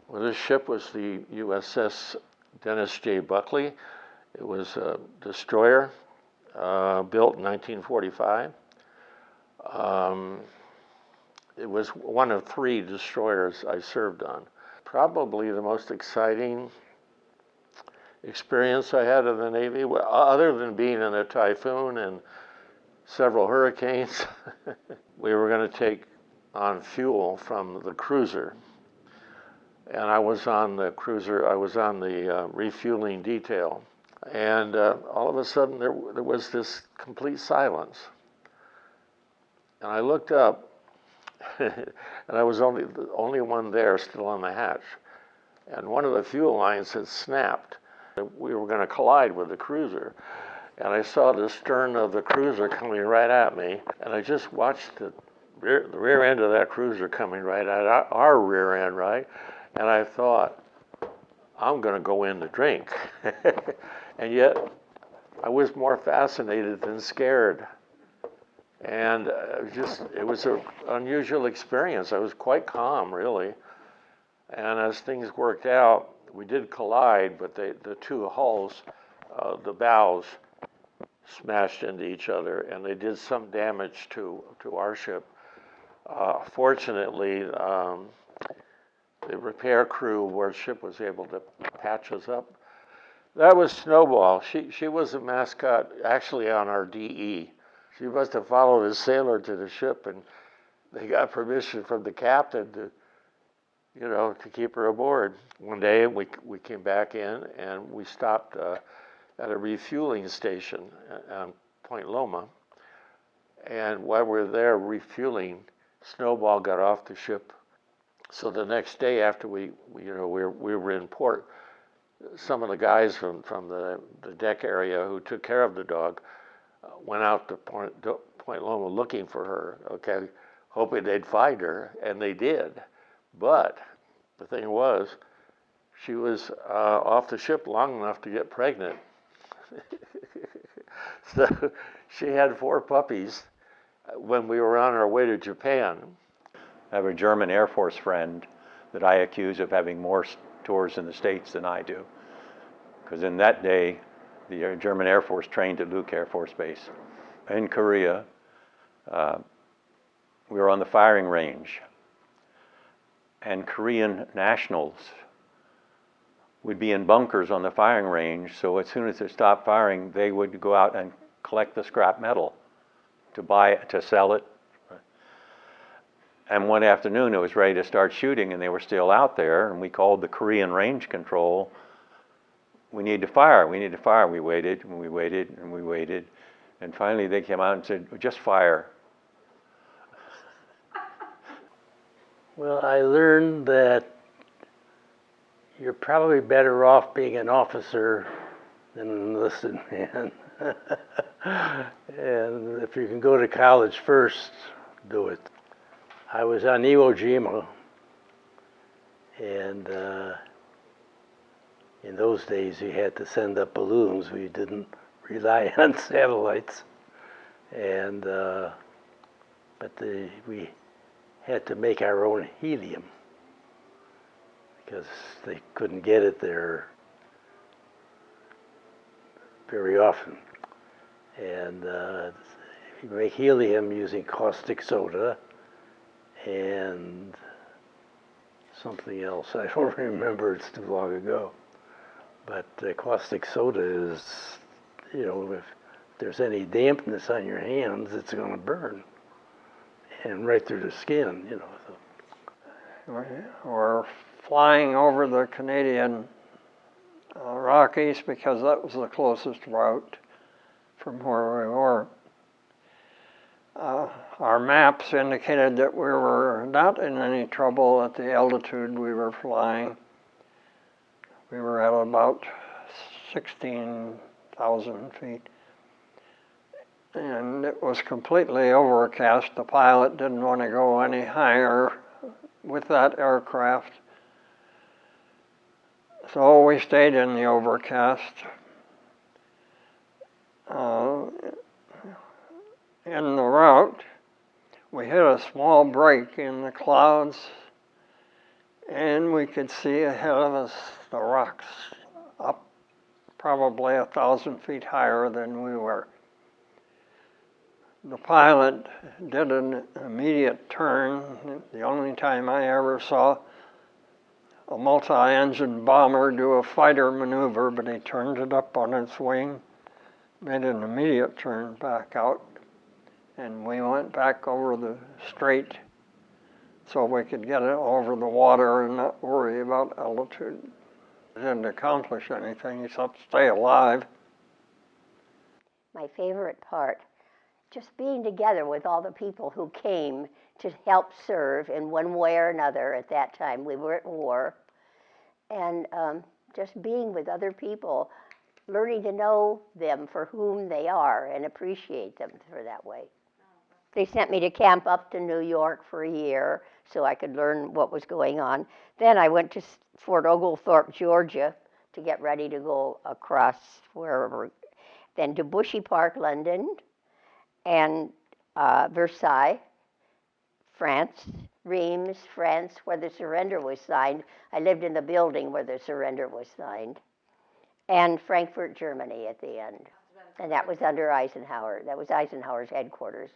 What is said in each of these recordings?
Well, this ship was the USS Dennis J. Buckley. It was a destroyer built in 1945. Um, it was one of 3 destroyers I served on. Probably the most exciting experience I had in the Navy, other than being in a typhoon and several hurricanes. We were going to take on fuel from the cruiser. And I was on the cruiser, I was on the refueling detail. And all of a sudden there was this complete silence. And I looked up, and I was the only one there still on the hatch. And one of the fuel lines had snapped. We were going to collide with the cruiser. And I saw the stern of the cruiser coming right at me. And I just watched the rear end of that cruiser coming right at our rear end, right? And I thought, I'm going to go in to drink. And yet, I was more fascinated than scared. And it was an unusual experience. I was quite calm, really. And as things worked out, we did collide, but the 2 hulls, the bows, smashed into each other, and they did some damage to our ship. Fortunately, the repair crew aboard ship was able to patch us up. That was Snowball. She was a mascot actually on our DE. She must have followed a sailor to the ship, and they got permission from the captain to keep her aboard. One day we came back in and we stopped at a refueling station on Point Loma. And while we were there refueling, Snowball got off the ship. So the next day after we were in port, some of the guys from the deck area who took care of the dog went out to Point Loma looking for her, okay, hoping they'd find her, and they did. But the thing was, she was off the ship long enough to get pregnant. So she had 4 puppies when we were on our way to Japan. I have a German Air Force friend that I accuse of having more tours in the States than I do. Because in that day, the German Air Force trained at Luke Air Force Base. In Korea, we were on the firing range, and Korean nationals would be in bunkers on the firing range, so as soon as they stopped firing, they would go out and collect the scrap metal to sell it. And one afternoon it was ready to start shooting and they were still out there, and we called the Korean range control. We need to fire. We waited and we waited and we waited, and finally they came out and said, just fire. Well, I learned that you're probably better off being an officer than an enlisted man. And if you can go to college first, do it. I was on Iwo Jima, and in those days you had to send up balloons. We didn't rely on satellites, and we had to make our own helium because they couldn't get it there very often. And you make helium using caustic soda and something else. I don't remember, it's too long ago. But caustic soda is, if there's any dampness on your hands, it's going to burn. And right through the skin, So. We're flying over the Canadian Rockies because that was the closest route from where we were. Our maps indicated that we were not in any trouble at the altitude we were flying. We were at about 16,000 feet. And it was completely overcast. The pilot didn't want to go any higher with that aircraft. So we stayed in the overcast. In the route, we hit a small break in the clouds, and we could see ahead of us the rocks up probably 1,000 feet higher than we were. The pilot did an immediate turn, the only time I ever saw a multi-engine bomber do a fighter maneuver, but he turned it up on its wing, made an immediate turn back out, and we went back over the strait so we could get it over the water and not worry about altitude. It didn't accomplish anything except stay alive. My favorite part, just being together with all the people who came to help serve in one way or another at that time. We were at war. And just being with other people, learning to know them for whom they are and appreciate them for that way. They sent me to camp up to New York for a year so I could learn what was going on. Then I went to Fort Oglethorpe, Georgia, to get ready to go across wherever. Then to Bushy Park, London, and Versailles, France, Reims, France, where the surrender was signed. I lived in the building where the surrender was signed. And Frankfurt, Germany at the end. And that was under Eisenhower. That was Eisenhower's headquarters.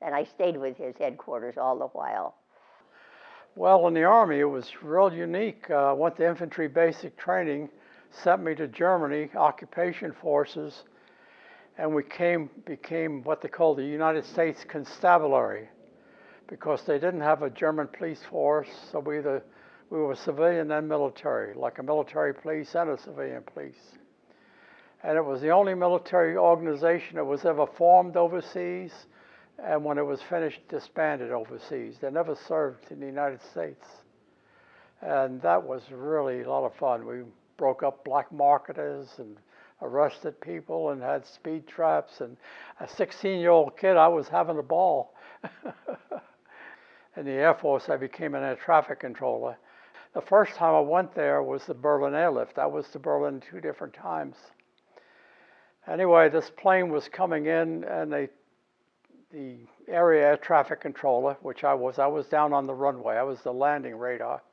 And I stayed with his headquarters all the while. Well, in the Army, it was real unique. Went to infantry basic training, sent me to Germany, occupation forces, and we became what they call the United States Constabulary, because they didn't have a German police force, so we were civilian and military, like a military police and a civilian police. And it was the only military organization that was ever formed overseas, and when it was finished, disbanded overseas. They never served in the United States. And that was really a lot of fun. We broke up black marketers and arrested people and had speed traps. And a 16-year-old kid, I was having a ball. In the Air Force, I became an air traffic controller. The first time I went there was the Berlin airlift. I was to Berlin 2 different times. Anyway, this plane was coming in, and the area air traffic controller, which I was down on the runway. I was the landing radar.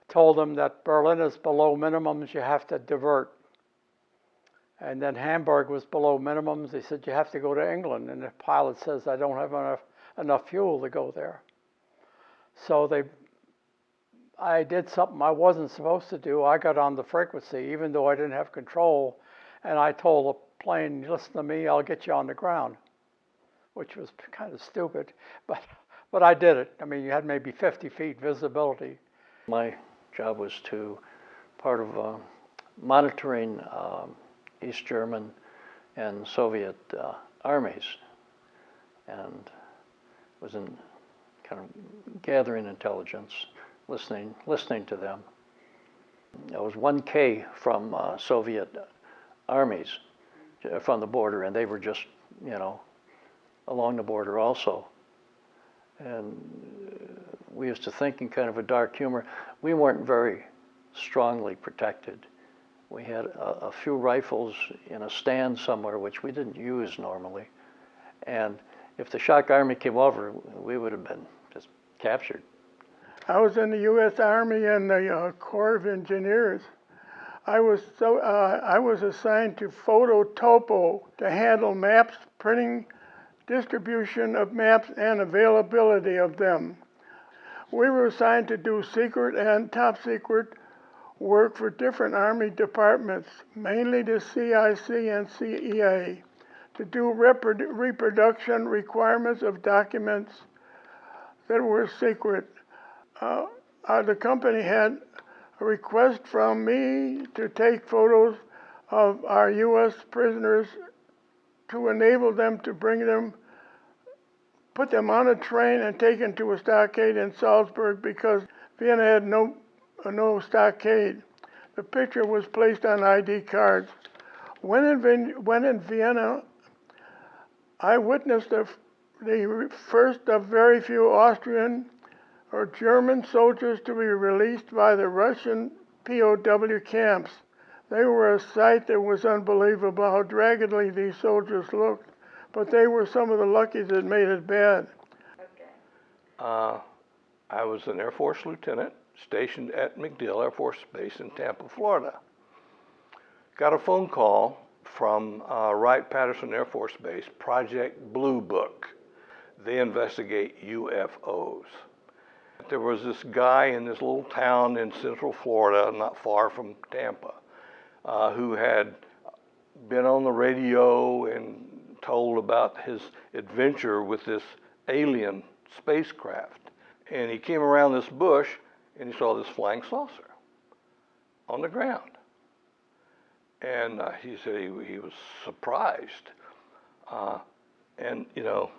Told them that Berlin is below minimums, you have to divert. And then Hamburg was below minimums. They said, you have to go to England. And the pilot says, I don't have enough fuel to go there. So I did something I wasn't supposed to do. I got on the frequency, even though I didn't have control. And I told the plane, listen to me, I'll get you on the ground, which was kind of stupid, but I did it. I mean, you had maybe 50 feet visibility. My job was part of monitoring East German and Soviet armies, and was in kind of gathering intelligence, listening to them. I was 1K from Soviet armies from the border, and they were just, along the border also. And we used to think in kind of a dark humor. We weren't very strongly protected. We had a few rifles in a stand somewhere, which we didn't use normally. And if the shock army came over, we would have been just captured. I was in the U.S. Army and the Corps of Engineers. I was assigned to photo topo to handle maps, printing, distribution of maps, and availability of them. We were assigned to do secret and top secret work for different Army departments, mainly the CIC and CEA, to do reproduction requirements of documents that were secret. The company had a request from me to take photos of our U.S. prisoners to enable them to put them on a train and take them to a stockade in Salzburg, because Vienna had no stockade. The picture was placed on ID cards. When in Vienna, I witnessed the first of very few Austrian or German soldiers to be released by the Russian POW camps. They were a sight that was unbelievable, how raggedly these soldiers looked, but they were some of the luckies that made it bad. I was an Air Force lieutenant stationed at MacDill Air Force Base in Tampa, Florida. Got a phone call from Wright-Patterson Air Force Base, Project Blue Book. They investigate UFOs. There was this guy in this little town in central Florida, not far from Tampa, who had been on the radio and told about his adventure with this alien spacecraft. And he came around this bush and he saw this flying saucer on the ground. And he said he was surprised. And, you know,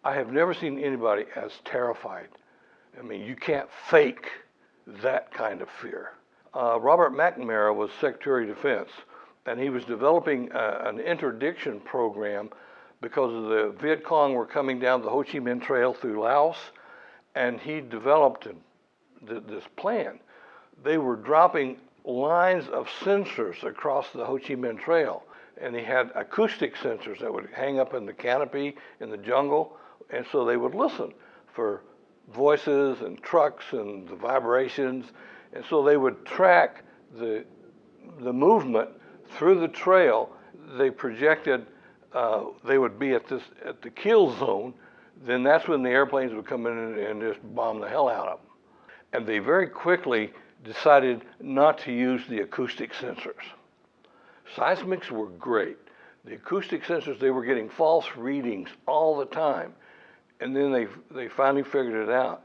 I have never seen anybody as terrified. I mean, you can't fake that kind of fear. Robert McNamara was Secretary of Defense, and he was developing an interdiction program because of the Viet Cong were coming down the Ho Chi Minh Trail through Laos, and he developed this plan. They were dropping lines of sensors across the Ho Chi Minh Trail, and he had acoustic sensors that would hang up in the canopy in the jungle, and so they would listen for voices and trucks and the vibrations, and so they would track the movement through the trail. They projected they would be at the kill zone. Then that's when the airplanes would come in and just bomb the hell out of them. And they very quickly decided not to use the acoustic sensors. Seismics were great. The acoustic sensors, they were getting false readings all the time. And then they finally figured it out.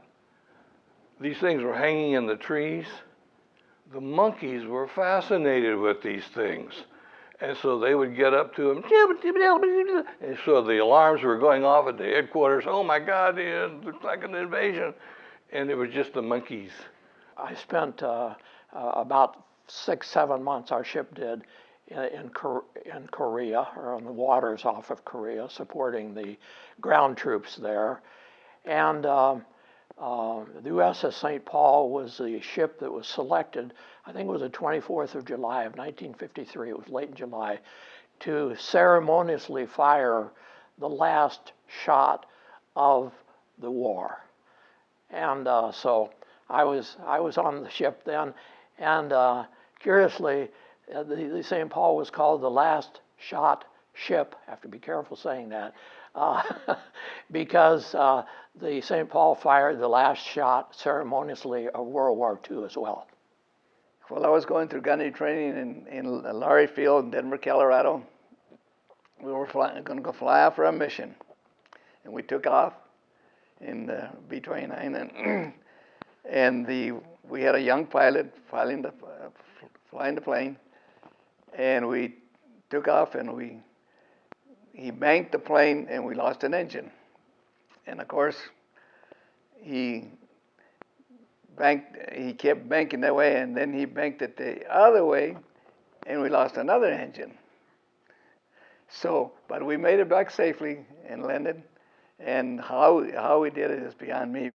These things were hanging in the trees. The monkeys were fascinated with these things. And so they would get up to them. And so the alarms were going off at the headquarters. Oh my God, it looks like an invasion. And it was just the monkeys. I spent about 6-7 months, our ship did, in Korea, or on the waters off of Korea, supporting the ground troops there. And the USS St. Paul was the ship that was selected, I think it was the 24th of July of 1953, it was late in July, to ceremoniously fire the last shot of the war. And so I was on the ship then, and curiously, the St. Paul was called the last shot ship. I have to be careful saying that, because the St. Paul fired the last shot ceremoniously of World War II as well. While I was going through gunnery training in Laurie Field in Denver, Colorado, we were going to go fly out for a mission, and we took off in the B-29, and we had a young pilot flying the plane, and we took off, and he banked the plane, and we lost an engine. And of course, he kept banking that way, and then he banked it the other way, and we lost another engine. So, but we made it back safely and landed, and how we did it is beyond me.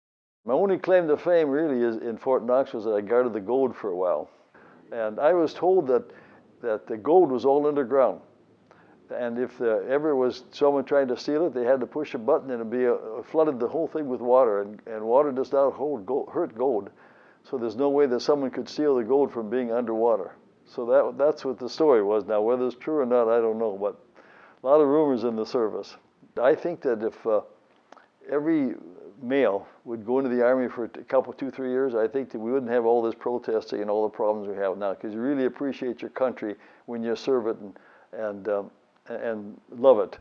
My only claim to fame really is in Fort Knox was that I guarded the gold for a while. And I was told that the gold was all underground. And if there ever was someone trying to steal it, they had to push a button and it'd flooded the whole thing with water. And water does not hurt gold. So there's no way that someone could steal the gold from being underwater. So that's what the story was. Now, whether it's true or not, I don't know. But a lot of rumors in the service. I think that if every male would go into the Army for a couple, 2-3 years, I think that we wouldn't have all this protesting and all the problems we have now, because you really appreciate your country when you serve it and love it.